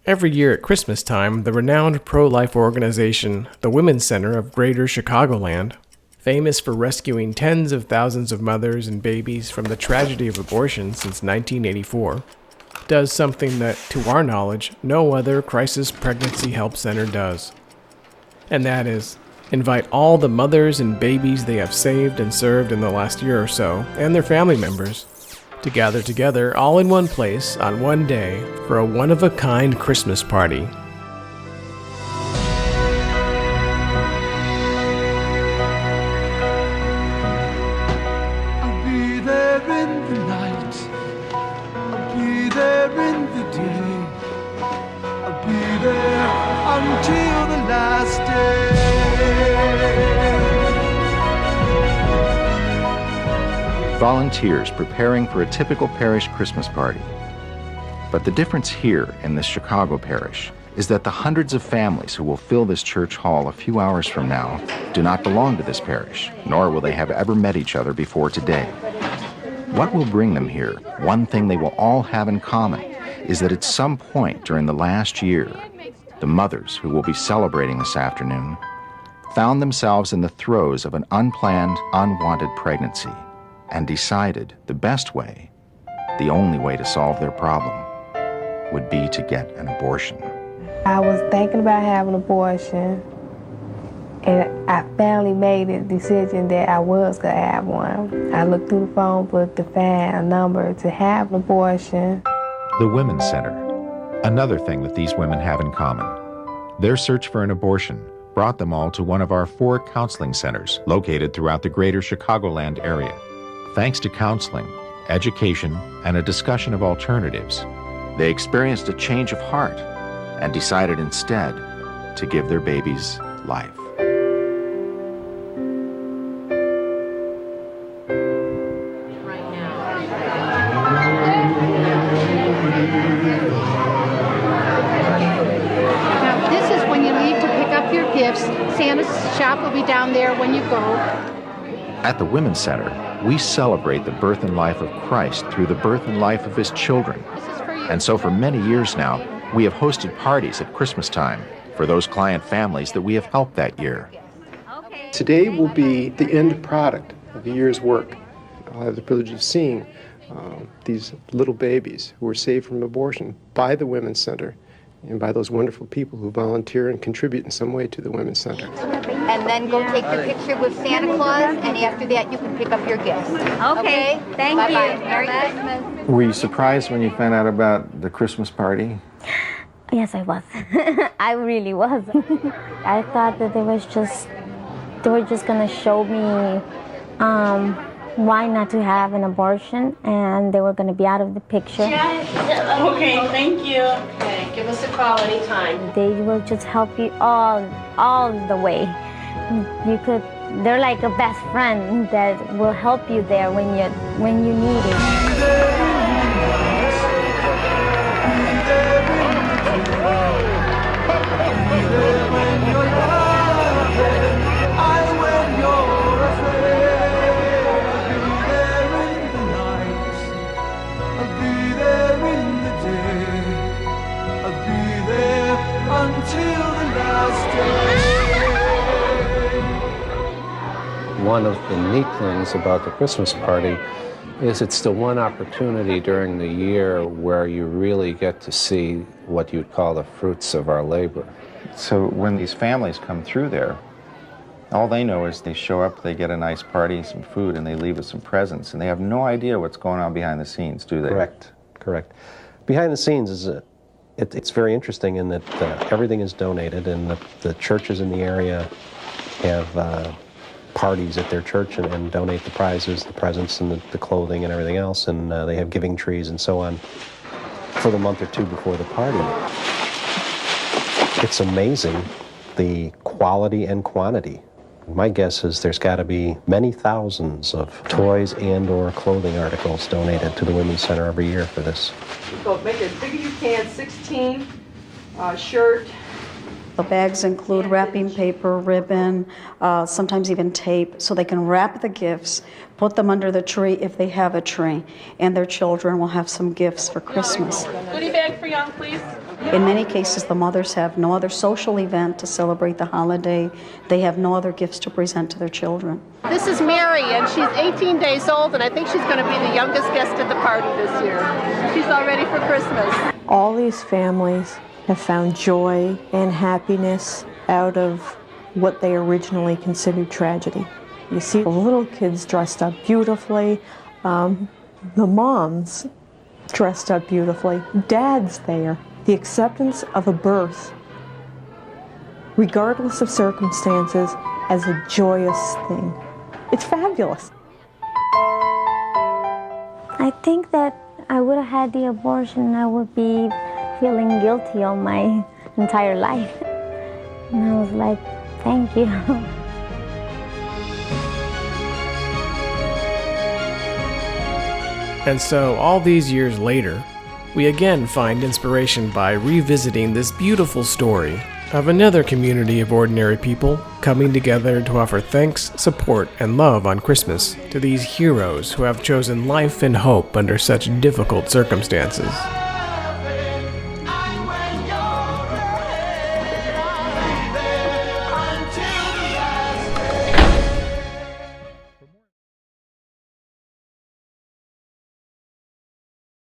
Every year at Christmas time, the renowned pro-life organization, the Women's Center of Greater Chicagoland, famous for rescuing tens of thousands of mothers and babies from the tragedy of abortion since 1984, does something that, to our knowledge, no other crisis pregnancy help center does. And that is, invite all the mothers and babies they have saved and served in the last year or so, and their family members, to gather together all in one place on one day for a one-of-a-kind Christmas party. I'll be there in the night, I'll be there in the day, I'll be there until the last day. Volunteers preparing for a typical parish Christmas party. But the difference here in this Chicago parish is that the hundreds of families who will fill this church hall a few hours from now do not belong to this parish, nor will they have ever met each other before today. What will bring them here, one thing they will all have in common, is that at some point during the last year, the mothers who will be celebrating this afternoon found themselves in the throes of an unplanned, unwanted pregnancy, and decided the best way, the only way to solve their problem, would be to get an abortion. I was thinking about having an abortion, and I finally made a decision that I was going to have one. I looked through the phone book to find a number to have an abortion. The Women's Center, another thing that these women have in common. Their search for an abortion brought them all to one of our 4 counseling centers located throughout the greater Chicagoland area. Thanks to counseling, education, and a discussion of alternatives, they experienced a change of heart and decided instead to give their babies life. Now, this is when you leave to pick up your gifts. Santa's shop will be down there when you go. At the Women's Center, we celebrate the birth and life of Christ through the birth and life of his children. And so for many years now, we have hosted parties at Christmas time for those client families that we have helped that year. Today will be the end product of a year's work. I'll have the privilege of seeing these little babies who were saved from abortion by the Women's Center and by those wonderful people who volunteer and contribute in some way to the Women's Center. And then go take the picture with Santa Claus, and after that you can pick up your gifts. Okay? Thank you. Merry Christmas. Were you surprised when you found out about the Christmas party? Yes, I was. I really was. I thought that they were just going to show me why not to have an abortion, and they were going to be out of the picture. Yeah. Okay, thank you. Okay, give us a call anytime. They will just help you all the way. They're like a best friend that will help you there when you need it. One of the neat things about the Christmas party is it's the one opportunity during the year where you really get to see what you'd call the fruits of our labor. So when these families come through there, all they know is they show up, they get a nice party, some food, and they leave with some presents, and they have no idea what's going on behind the scenes, do they? Correct. Behind the scenes is it's very interesting in that everything is donated, and the churches in the area have parties at their church and donate the prizes, the presents, and the clothing and everything else, and they have giving trees and so on for the month or two before the party. It's amazing the quality and quantity. My guess is there's got to be many thousands of toys and or clothing articles donated to the Women's Center every year for this. So make it as big as you can, 16, shirt. The bags include wrapping paper, ribbon, sometimes even tape, so they can wrap the gifts, put them under the tree if they have a tree, and their children will have some gifts for Christmas. Goodie bag for young, please. In many cases, the mothers have no other social event to celebrate the holiday. They have no other gifts to present to their children. This is Mary, and she's 18 days old, and I think she's going to be the youngest guest at the party this year. She's all ready for Christmas. All these families have found joy and happiness out of what they originally considered tragedy. You see the little kids dressed up beautifully, the moms dressed up beautifully, dads there. The acceptance of a birth, regardless of circumstances, as a joyous thing. It's fabulous. I think that I would have had the abortion, I would be feeling guilty all my entire life. And I was like, thank you. And so, all these years later, we again find inspiration by revisiting this beautiful story of another community of ordinary people coming together to offer thanks, support, and love on Christmas to these heroes who have chosen life and hope under such difficult circumstances.